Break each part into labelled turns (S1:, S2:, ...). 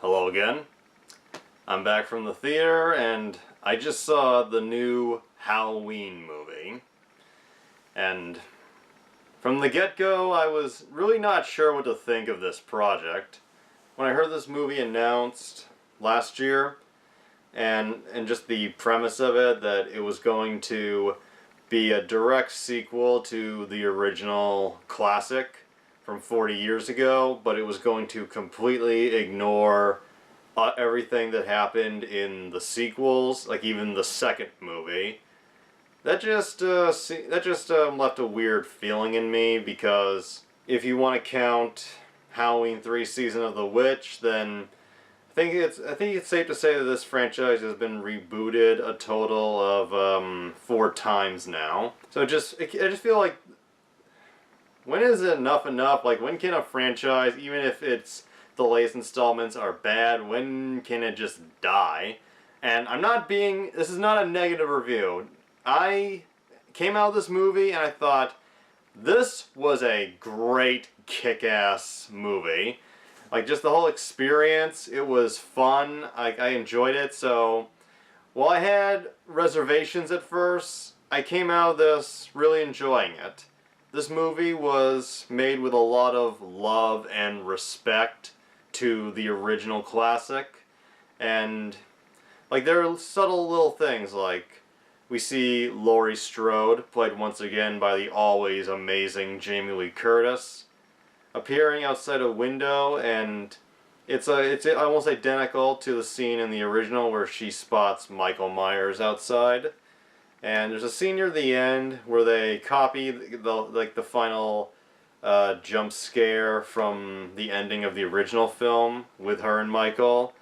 S1: Hello again. I'm back from the theater and I just saw the new Halloween movie. And from the get-go, I was really not sure what to think of this project. When I heard this movie announced last year, and just the premise of it, that it was going to be a direct sequel to the original classic from 40 years ago, but it was going to completely ignore everything that happened in the sequels, like even the second movie. That just left a weird feeling in me, because if you want to count Halloween 3 Season of the Witch, then I think it's safe to say that this franchise has been rebooted a total of 4 times now. So I just feel like, when is enough enough? Like, when can a franchise, even if the latest installments are bad, when can it just die? And this is not a negative review. I came out of this movie and I thought, this was a great kick-ass movie. Like, just the whole experience, it was fun. I enjoyed it. So while I had reservations at first, I came out of this really enjoying it. This movie was made with a lot of love and respect to the original classic. And like, there are subtle little things, like we see Laurie Strode, played once again by the always amazing Jamie Lee Curtis, appearing outside a window, and it's almost identical to the scene in the original where she spots Michael Myers outside. And there's a scene near the end where they copy the final jump scare from the ending of the original film with her and Michael,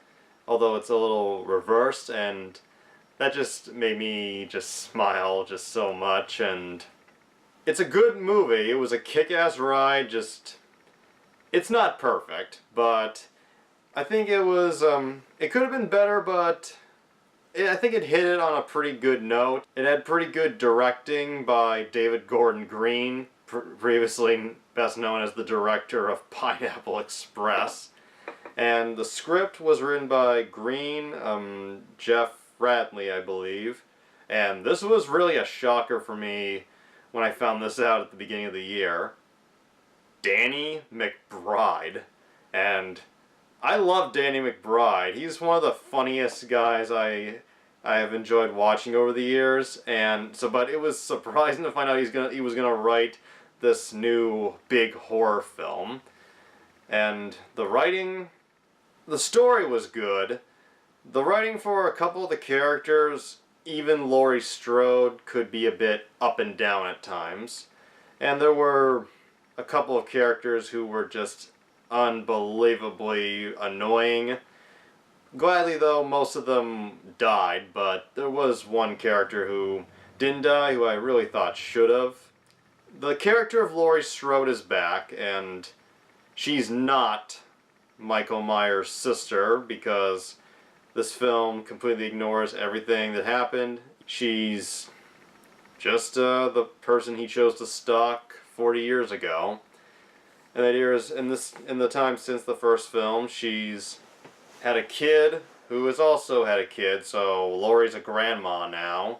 S1: although it's a little reversed, and that just made me just smile just so much. And it's a good movie. It was a kick-ass ride. It's not perfect, but I think it was, it could have been better, but I think it hit it on a pretty good note. It had pretty good directing by David Gordon Green, previously best known as the director of Pineapple Express. And the script was written by Green, Jeff Radley, I believe. And this was really a shocker for me when I found this out at the beginning of the year. Danny McBride. And I love Danny McBride. He's one of the funniest guys I have enjoyed watching over the years, and so, but it was surprising to find out he was gonna write this new big horror film. And the story was good. The writing for a couple of the characters, even Laurie Strode, could be a bit up and down at times. And there were a couple of characters who were just unbelievably annoying. Gladly, though, most of them died, but there was one character who didn't die, who I really thought should have. The character of Laurie Strode is back, and she's not Michael Myers' sister, because this film completely ignores everything that happened. She's just the person he chose to stalk 40 years ago. And in the time since the first film, she's had a kid who has also had a kid, so Laurie's a grandma now.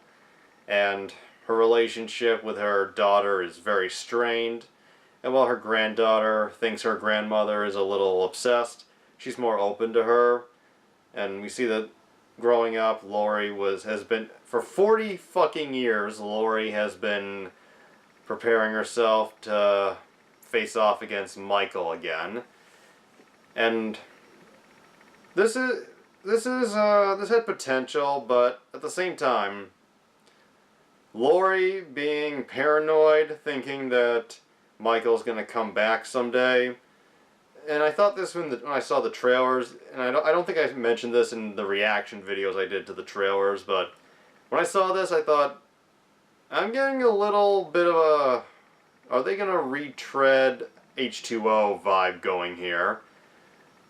S1: And her relationship with her daughter is very strained. And while her granddaughter thinks her grandmother is a little obsessed, she's more open to her. And we see that growing up, for 40 fucking years, Laurie has been preparing herself to face off against Michael again. And this had potential, but at the same time, Laurie being paranoid, thinking that Michael's gonna come back someday. And I thought this when I saw the trailers, and I don't think I mentioned this in the reaction videos I did to the trailers, but when I saw this, I thought, I'm getting a little bit of a, are they gonna retread H2O vibe going here?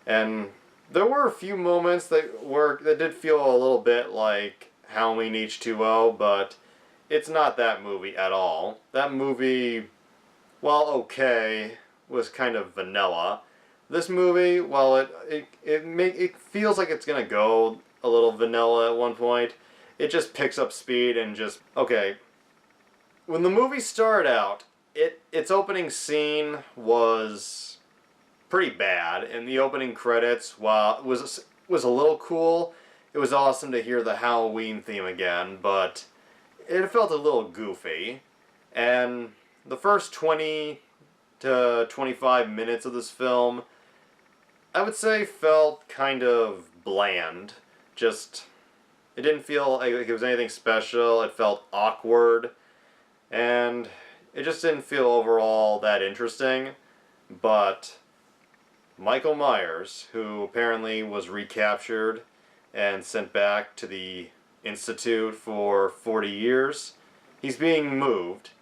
S1: And there were a few moments that did feel a little bit like Halloween H2O, but it's not that movie at all. That movie, while okay, was kind of vanilla. This movie, while it feels like it's gonna go a little vanilla at one point, it just picks up speed and just okay. When the movie started out, its opening scene was pretty bad, and the opening credits, while it was a little cool, it was awesome to hear the Halloween theme again, but it felt a little goofy. And the first 20 to 25 minutes of this film, I would say felt kind of bland. Just, it didn't feel like it was anything special. It felt awkward. And it just didn't feel overall that interesting. But Michael Myers, who apparently was recaptured and sent back to the Institute for 40 years, he's being moved.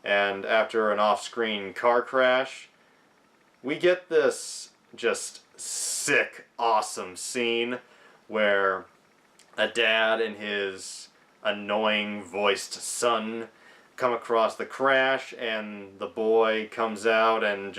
S1: And after an off-screen car crash, we get this just sick, awesome scene where a dad and his annoying voiced son come across the crash, and the boy comes out and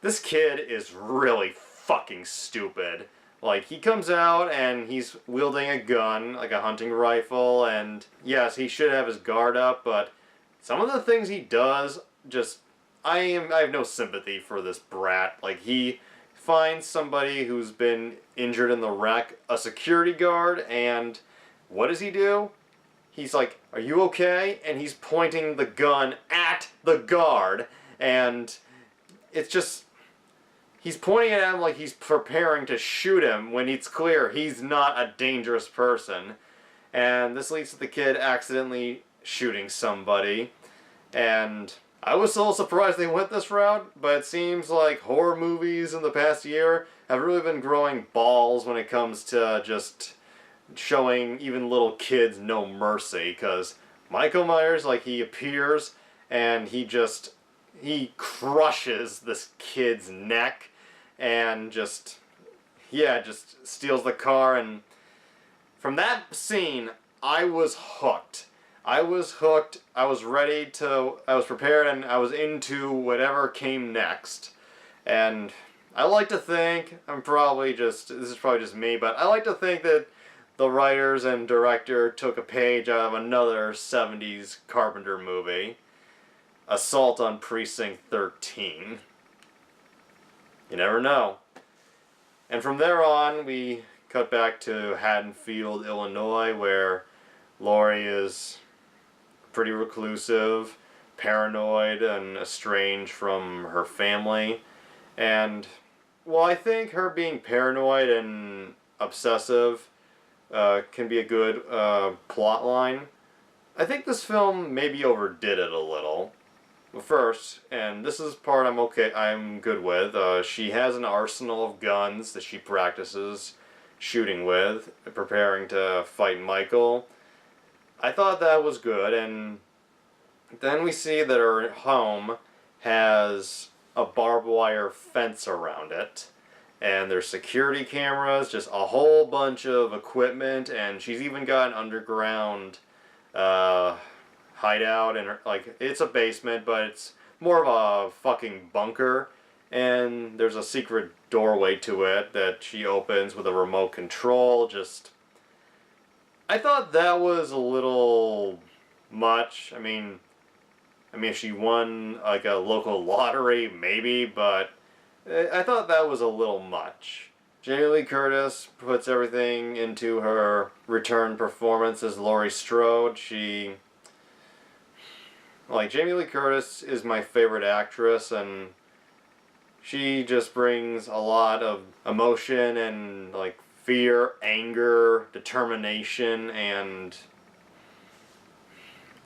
S1: this kid is really fucking stupid. Like, he comes out and he's wielding a gun, like a hunting rifle, and yes, he should have his guard up, but some of the things he does, just, I have no sympathy for this brat. Like, he finds somebody who's been injured in the wreck, a security guard, and what does he do? He's like, "Are you okay?" And he's pointing the gun at the guard, and it's just, he's pointing at him like he's preparing to shoot him when it's clear he's not a dangerous person. And this leads to the kid accidentally shooting somebody. And I was so surprised they went this route, but it seems like horror movies in the past year have really been growing balls when it comes to just showing even little kids no mercy, because Michael Myers, like, he appears and he crushes this kid's neck and just steals the car. And from that scene, I was hooked. I was hooked, I was prepared, and I was into whatever came next. And I like to think, this is probably just me, but I like to think that the writers and director took a page out of another 70s Carpenter movie, Assault on Precinct 13. You never know. And from there on, we cut back to Haddonfield, Illinois, where Laurie is pretty reclusive, paranoid, and estranged from her family. And, well, I think her being paranoid and obsessive can be a good plot line. I think this film maybe overdid it a little. First, and this is part I'm good with, she has an arsenal of guns that she practices shooting with, preparing to fight Michael. I thought that was good, and then we see that her home has a barbed wire fence around it, and there's security cameras, just a whole bunch of equipment, and she's even got an underground hideout, and it's a basement, but it's more of a fucking bunker, and there's a secret doorway to it that she opens with a remote control. I thought that was a little much. I mean, if she won like a local lottery, maybe, but I thought that was a little much. Jamie Lee Curtis puts everything into her return performance as Laurie Strode. Jamie Lee Curtis is my favorite actress, and she just brings a lot of emotion and fear, anger, determination, and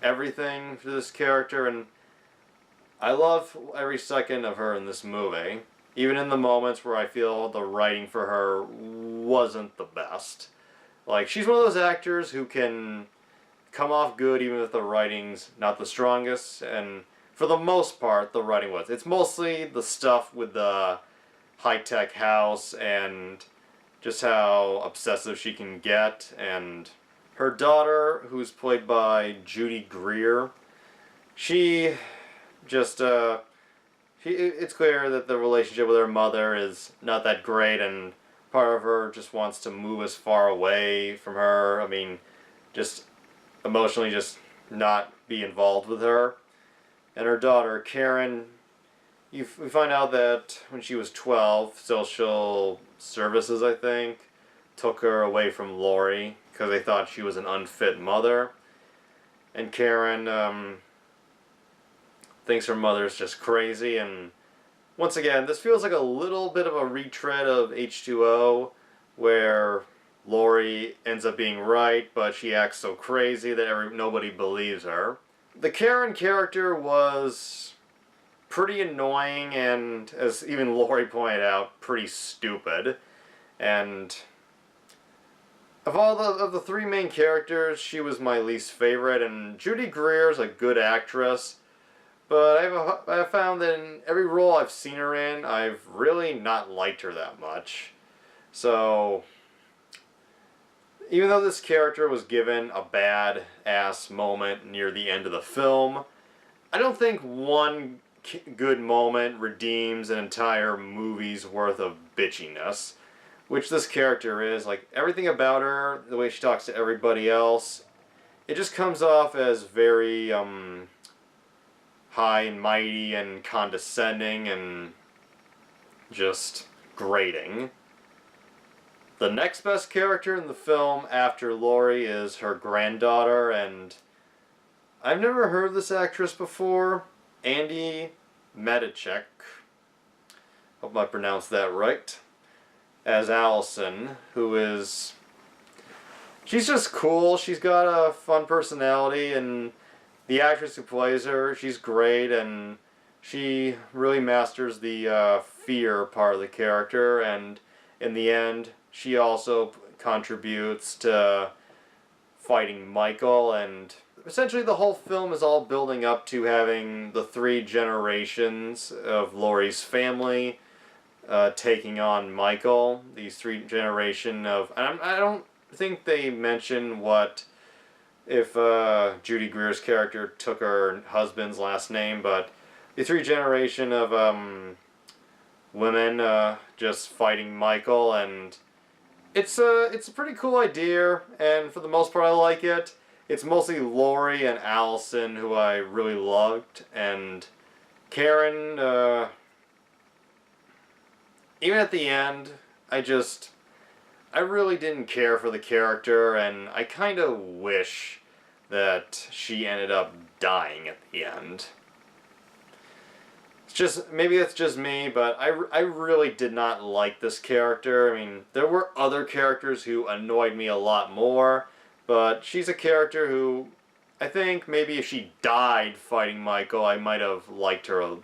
S1: everything to this character, and I love every second of her in this movie, even in the moments where I feel the writing for her wasn't the best. She's one of those actors who can come off good even if the writing's not the strongest, and for the most part the writing was. It's mostly the stuff with the high-tech house and just how obsessive she can get, and her daughter, who's played by Judy Greer, she it's clear that the relationship with her mother is not that great, and part of her just wants to move as far away from her. I mean, just emotionally just not be involved with her. And her daughter, Karen, we find out that when she was 12, social services, I think, took her away from Lori because they thought she was an unfit mother. And Karen thinks her mother's just crazy. And once again, this feels like a little bit of a retread of H2O, where Lori ends up being right, but she acts so crazy that nobody believes her. The Karen character was pretty annoying and, as even Lori pointed out, pretty stupid. And of the three main characters, she was my least favorite. And Judy Greer's a good actress, but I've found that in every role I've seen her in, I've really not liked her that much. So even though this character was given a bad-ass moment near the end of the film, I don't think one good moment redeems an entire movie's worth of bitchiness, which this character is. Like, everything about her, the way she talks to everybody else, it just comes off as very high and mighty and condescending and just grating. The next best character in the film after Lori is her granddaughter, and I've never heard of this actress before, Andi Matichak. Hope I pronounced that right. As Allison, who is... she's just cool. She's got a fun personality, and the actress who plays her, she's great, and she really masters the fear part of the character, and in the end, she also contributes to fighting Michael, and essentially the whole film is all building up to having the three generations of Laurie's family taking on Michael. These three generation of... I don't think they mention what... if Judy Greer's character took her husband's last name, but the three generation of women just fighting Michael, and it's a pretty cool idea, and for the most part I like it. It's mostly Lori and Allison who I really loved, and Karen, even at the end, I really didn't care for the character, and I kind of wish that she ended up dying at the end. It's just, maybe it's just me, but I really did not like this character. I mean, there were other characters who annoyed me a lot more, but she's a character who, I think maybe if she died fighting Michael, I might have liked her a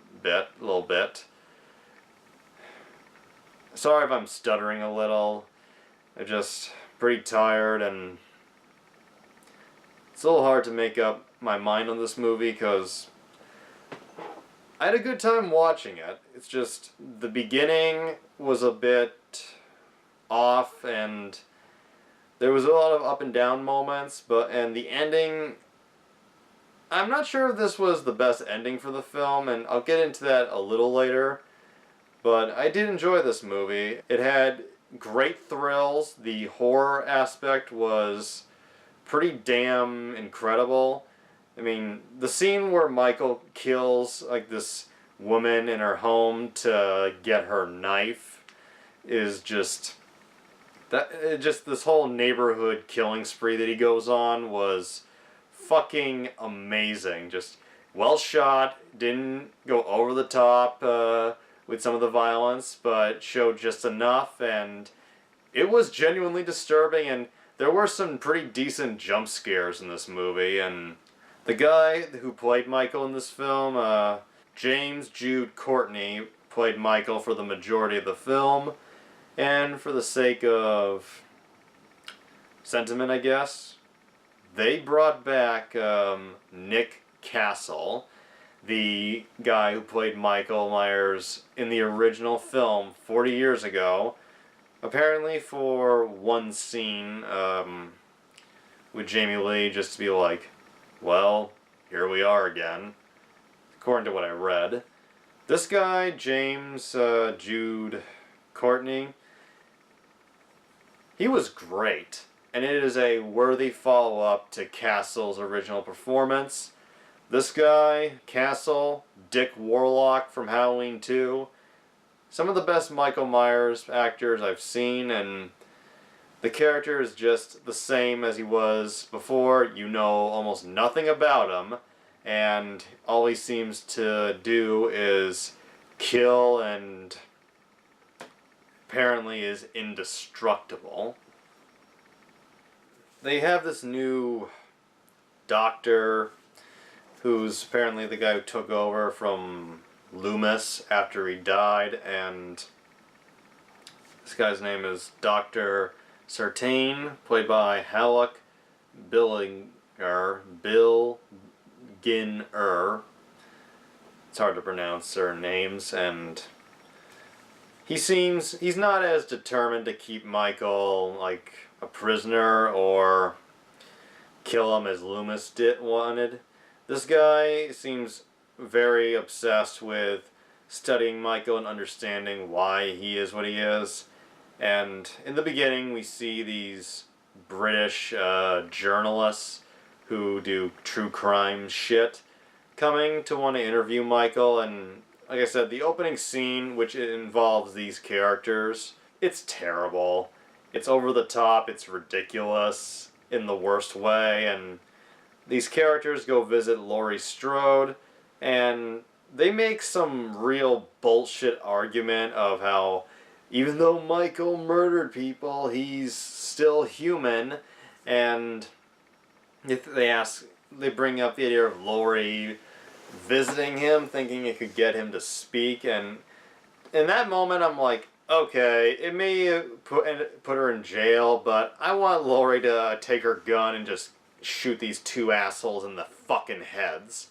S1: little bit. Sorry if I'm stuttering a little. I'm just pretty tired, and it's a little hard to make up my mind on this movie because I had a good time watching it. It's just the beginning was a bit off, and there was a lot of up and down moments, and the ending, I'm not sure if this was the best ending for the film, and I'll get into that a little later, but I did enjoy this movie. It had great thrills. The horror aspect was pretty damn incredible. I mean, the scene where Michael kills like this woman in her home to get her knife is just this whole neighborhood killing spree that he goes on was fucking amazing. Just well shot, didn't go over the top with some of the violence, but showed just enough, and it was genuinely disturbing, and there were some pretty decent jump scares in this movie, and the guy who played Michael in this film, James Jude Courtney, played Michael for the majority of the film, and for the sake of sentiment, I guess, they brought back Nick Castle, the guy who played Michael Myers in the original film 40 years ago, apparently for one scene with Jamie Lee, just to be like, well, here we are again, according to what I read. This guy, James Jude Courtney, he was great. And it is a worthy follow-up to Castle's original performance. This guy, Castle, Dick Warlock from Halloween 2, some of the best Michael Myers actors I've seen, and the character is just the same as he was before. You know almost nothing about him, and all he seems to do is kill and apparently is indestructible. They have this new doctor who's apparently the guy who took over from Loomis after he died, and this guy's name is Dr. Sartain, played by Halleck Billinger. It's hard to pronounce certain names, and he's not as determined to keep Michael like a prisoner or kill him as Loomis wanted. This guy seems very obsessed with studying Michael and understanding why he is what he is. And in the beginning, we see these British journalists who do true crime shit coming to want to interview Michael. And like I said, the opening scene, which involves these characters, it's terrible. It's over the top. It's ridiculous in the worst way. And these characters go visit Laurie Strode, and they make some real bullshit argument of how even though Michael murdered people, he's still human. And if they bring up the idea of Laurie visiting him, thinking it could get him to speak. And in that moment, I'm like, okay, it may put her in jail, but I want Laurie to take her gun and just shoot these two assholes in the fucking heads.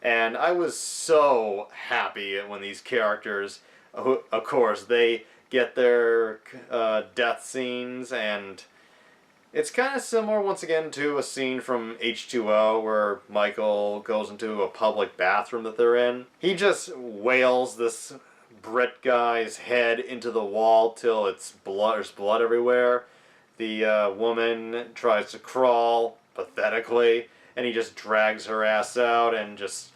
S1: And I was so happy when these characters, of course, they get their death scenes, and it's kind of similar once again to a scene from H2O where Michael goes into a public bathroom that they're in. He just wails this Brit guy's head into the wall till there's blood everywhere. The woman tries to crawl pathetically, and he just drags her ass out and just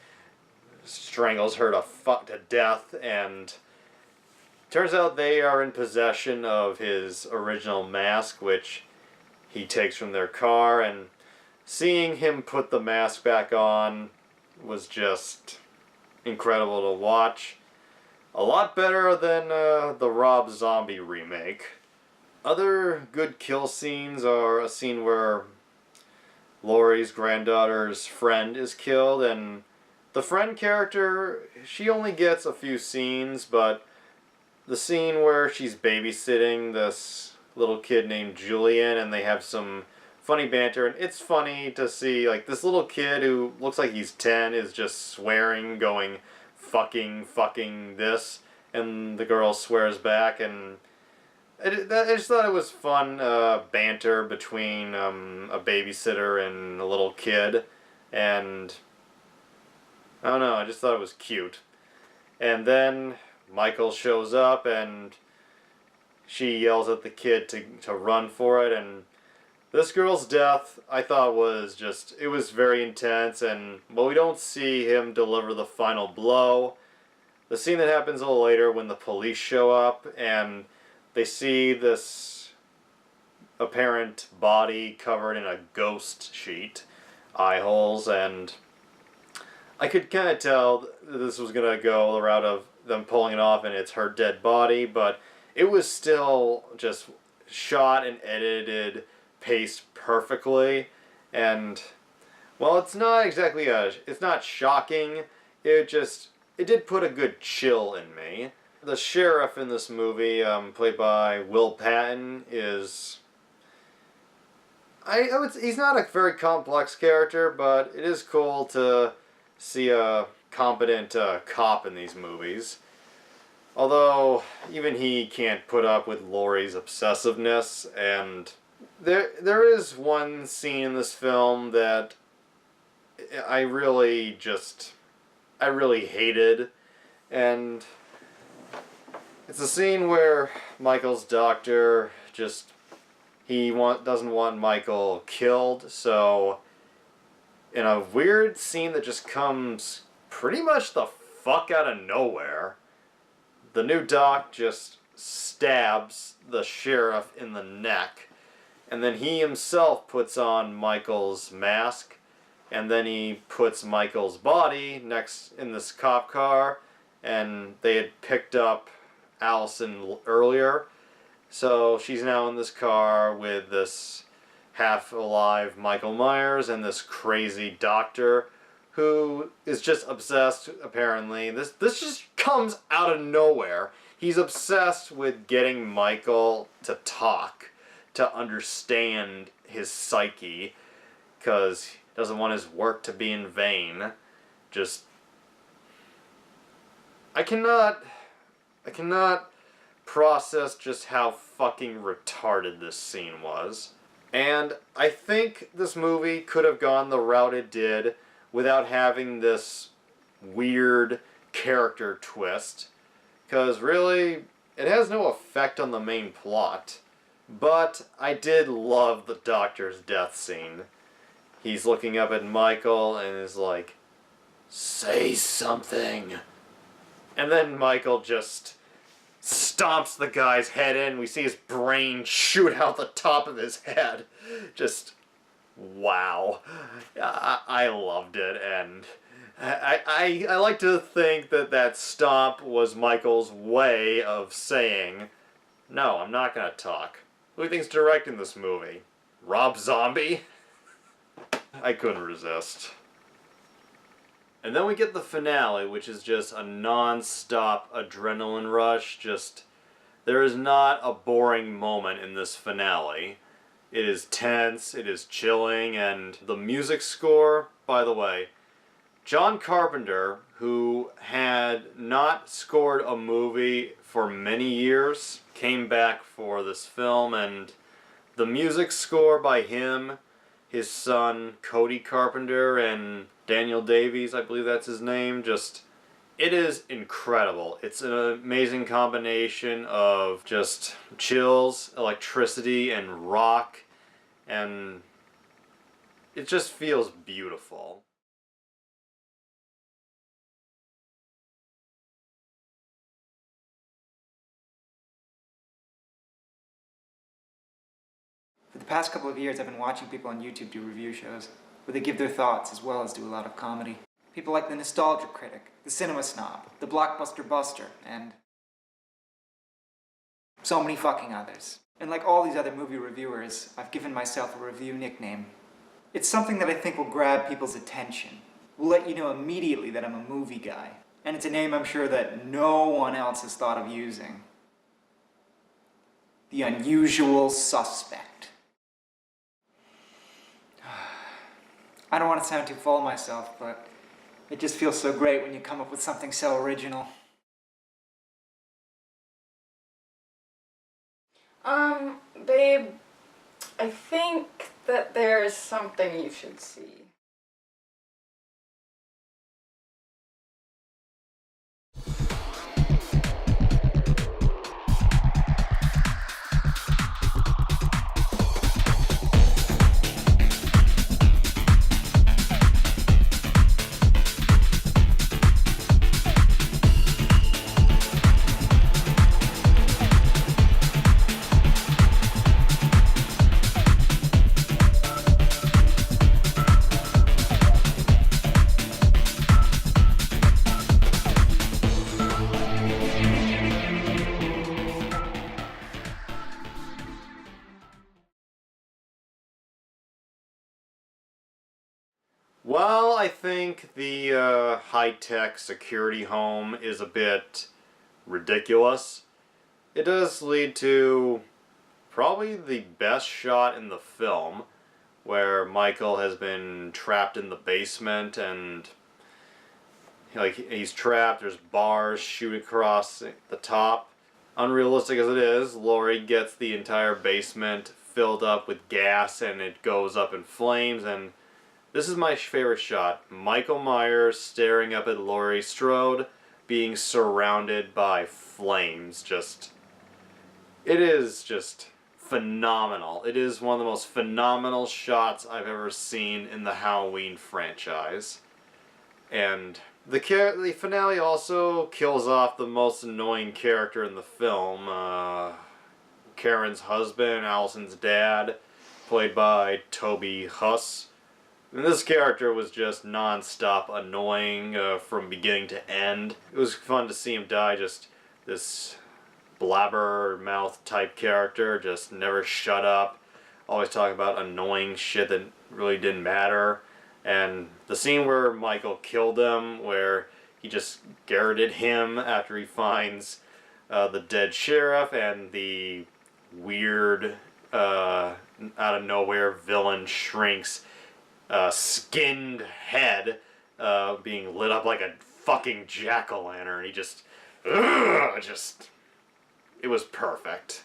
S1: strangles her to death. And turns out they are in possession of his original mask, which he takes from their car. And seeing him put the mask back on was just incredible to watch. A lot better than the Rob Zombie remake. Other good kill scenes are a scene where Laurie's granddaughter's friend is killed, and the friend character, she only gets a few scenes, but the scene where she's babysitting this little kid named Julian, and they have some funny banter, and it's funny to see, like, this little kid who looks like he's 10 is just swearing, going, fucking this, and the girl swears back, and I just thought it was fun banter between a babysitter and a little kid, and I don't know, I just thought it was cute. And then Michael shows up, and she yells at the kid to run for it, and this girl's death, I thought it was very intense, and well, we don't see him deliver the final blow. The scene that happens a little later when the police show up, and they see this apparent body covered in a ghost sheet, eye holes, and I could kind of tell this was going to go the route of them pulling it off and it's her dead body, but it was still just shot and edited, paced perfectly, and well, it's not exactly it's not shocking, it did put a good chill in me. The sheriff in this movie, played by Will Patton, he's not a very complex character, but it is cool to see a competent cop in these movies. Although, even he can't put up with Laurie's obsessiveness, and there is one scene in this film that I really hated, And it's a scene where Michael's doctor doesn't want Michael killed, so in a weird scene that just comes pretty much the fuck out of nowhere, the new doc just stabs the sheriff in the neck, and then he himself puts on Michael's mask, and then he puts Michael's body next in this cop car, and they had picked up Allison earlier, so she's now in this car with this half-alive Michael Myers and this crazy doctor who is just obsessed, apparently. This just comes out of nowhere. He's obsessed with getting Michael to talk, to understand his psyche, because he doesn't want his work to be in vain. I cannot process just how fucking retarded this scene was. And I think this movie could have gone the route it did without having this weird character twist, because really, it has no effect on the main plot. But I did love the doctor's death scene. He's looking up at Michael and is like, "Say something." And then Michael just stomps the guy's head in. We see his brain shoot out the top of his head. Just, wow. I loved it, and I like to think that stomp was Michael's way of saying, "No, I'm not gonna talk." Who do you think's directing this movie? Rob Zombie? I couldn't resist. And then we get the finale, which is just a non-stop adrenaline rush. There is not a boring moment in this finale. It is tense, it is chilling, and the music score, by the way, John Carpenter, who had not scored a movie for many years, came back for this film, and the music score by him, his son Cody Carpenter, and Daniel Davies, I believe that's his name, it is incredible. It's an amazing combination of just chills, electricity, and rock, and it just feels beautiful.
S2: For the past couple of years, I've been watching people on YouTube do review shows, where they give their thoughts as well as do a lot of comedy. People like the Nostalgia Critic, the Cinema Snob, the Blockbuster Buster, and so many fucking others. And like all these other movie reviewers, I've given myself a review nickname. It's something that I think will grab people's attention. Will let you know immediately that I'm a movie guy. And it's a name I'm sure that no one else has thought of using. The Unusual Suspect. I don't want to sound too full of myself, but it just feels so great when you come up with something so original.
S3: Babe, I think that there's something you should see.
S1: Well, I think the high-tech security home is a bit ridiculous. It does lead to probably the best shot in the film, where Michael has been trapped in the basement and he's trapped, there's bars shooting across the top. Unrealistic as it is, Laurie gets the entire basement filled up with gas and it goes up in flames, and this is my favorite shot. Michael Myers staring up at Laurie Strode, being surrounded by flames, it is just phenomenal. It is one of the most phenomenal shots I've ever seen in the Halloween franchise. And the finale also kills off the most annoying character in the film, Karen's husband, Allison's dad, played by Toby Huss. And this character was just non-stop annoying from beginning to end. It was fun to see him die, just this blabbermouth type character, just never shut up, always talking about annoying shit that really didn't matter. And the scene where Michael killed him, where he just garroted him after he finds the dead sheriff, and the weird, out of nowhere villain Shrink's skinned head being lit up like a fucking jack-o'-lantern. He just, it was perfect.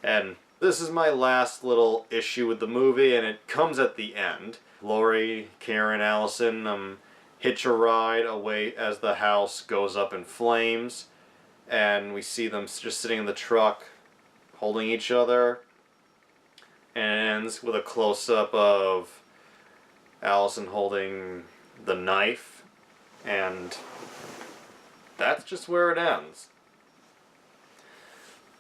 S1: And this is my last little issue with the movie, and it comes at the end. Laurie, Karen, Allison hitch a ride away as the house goes up in flames, and we see them just sitting in the truck holding each other, and it ends with a close-up of Allison holding the knife, and that's just where it ends.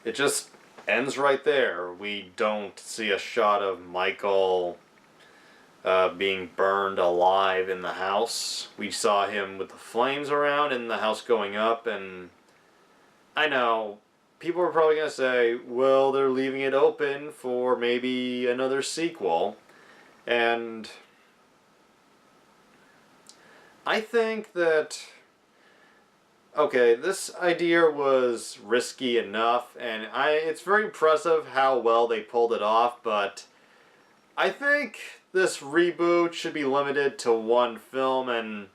S1: It just ends right there. We don't see a shot of Michael being burned alive in the house. We saw him with the flames around and the house going up, and I know people are probably going to say, well, they're leaving it open for maybe another sequel. And I think that, okay, this idea was risky enough, and it's very impressive how well they pulled it off, but I think this reboot should be limited to one film, and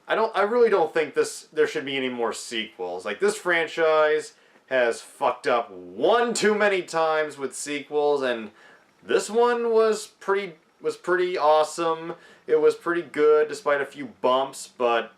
S1: I really don't think there should be any more sequels. Like, this franchise has fucked up one too many times with sequels, and this one was pretty awesome. It was pretty good despite a few bumps, but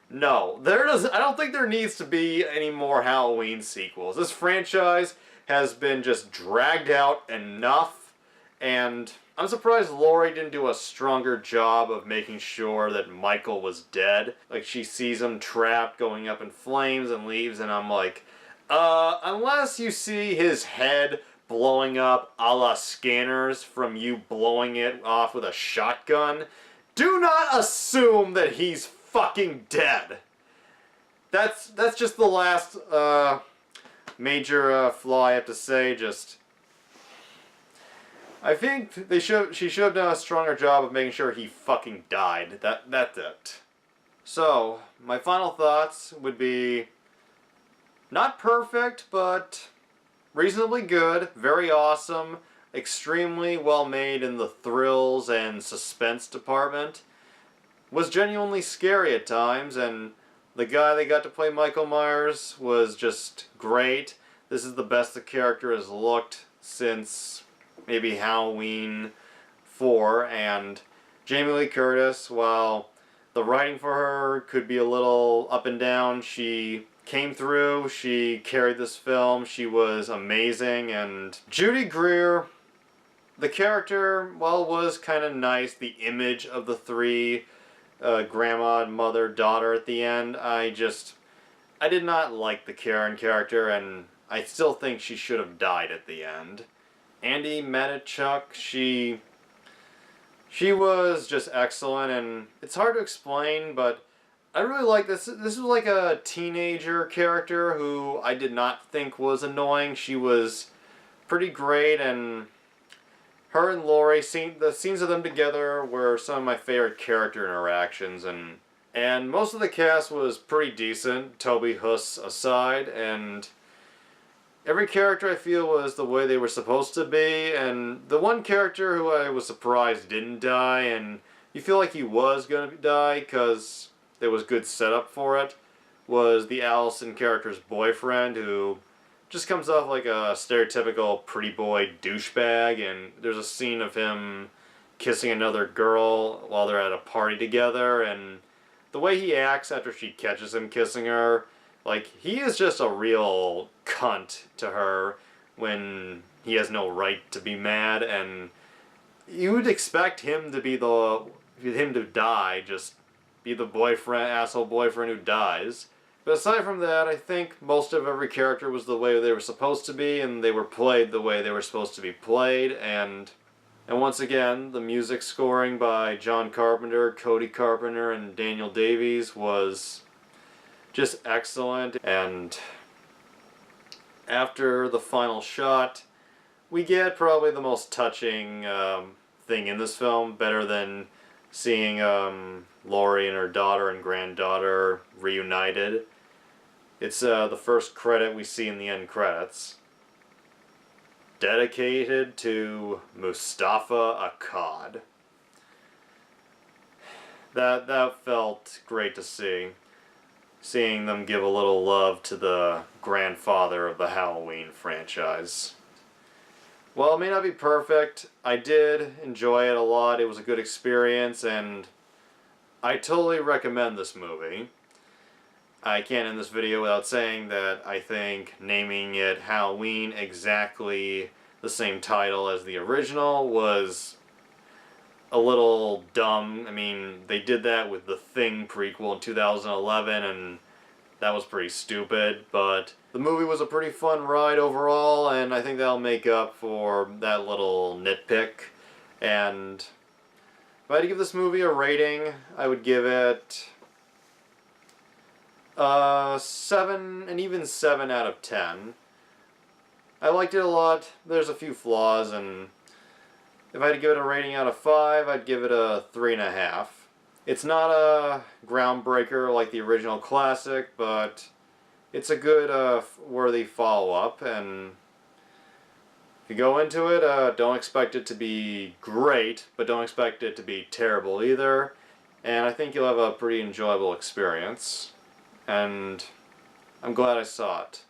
S1: no, I don't think there needs to be any more Halloween sequels. This franchise has been just dragged out enough, and I'm surprised Laurie didn't do a stronger job of making sure that Michael was dead. Like, she sees him trapped, going up in flames, and leaves, and I'm like, unless you see his head blowing up a la Scanners from you blowing it off with a shotgun, do not assume that he's fucking dead. That's just the last major flaw I have to say. Just, I think she should have done a stronger job of making sure he fucking died. That's it. So my final thoughts would be not perfect, but reasonably good, very awesome, extremely well made in the thrills and suspense department. Was genuinely scary at times, and the guy they got to play Michael Myers was just great. This is the best the character has looked since maybe Halloween 4, and Jamie Lee Curtis, while the writing for her could be a little up and down, she came through, she carried this film, she was amazing. And Judy Greer, the character, well, was kind of nice. The image of the three, grandma, mother, daughter at the end, I did not like the Karen character, and I still think she should have died at the end. Andi Matichuk, she was just excellent, and it's hard to explain, but I really like this. This was like a teenager character who I did not think was annoying. She was pretty great, and her and Laurie, the scenes of them together were some of my favorite character interactions, and most of the cast was pretty decent, Toby Huss aside, and every character I feel was the way they were supposed to be, and the one character who I was surprised didn't die, and you feel like he was going to die because there was good setup for it, was the Allison character's boyfriend, who just comes off like a stereotypical pretty boy douchebag, and there's a scene of him kissing another girl while they're at a party together, and the way he acts after she catches him kissing her, like, he is just a real cunt to her when he has no right to be mad, and you would expect him to be him to die, just be the asshole boyfriend who dies. But aside from that, I think most of every character was the way they were supposed to be, and they were played the way they were supposed to be played, and once again, the music scoring by John Carpenter, Cody Carpenter, and Daniel Davies was just excellent. And after the final shot, we get probably the most touching thing in this film, better than seeing Laurie and her daughter and granddaughter reunited. It's the first credit we see in the end credits. Dedicated to Mustafa Akkad. That felt great to see. Seeing them give a little love to the grandfather of the Halloween franchise. While it may not be perfect, I did enjoy it a lot. It was a good experience, and I totally recommend this movie. I can't end this video without saying that I think naming it Halloween exactly the same title as the original was a little dumb. I mean, they did that with the Thing prequel in 2011, and that was pretty stupid, but the movie was a pretty fun ride overall, and I think that'll make up for that little nitpick. And if I had to give this movie a rating, I would give it 7, and even 7 out of 10. I liked it a lot. There's a few flaws, and if I had to give it a rating out of 5, I'd give it a 3.5. It's not a groundbreaker like the original classic, but it's a good, worthy follow-up, and if you go into it, don't expect it to be great, but don't expect it to be terrible either, and I think you'll have a pretty enjoyable experience. And I'm glad I saw it.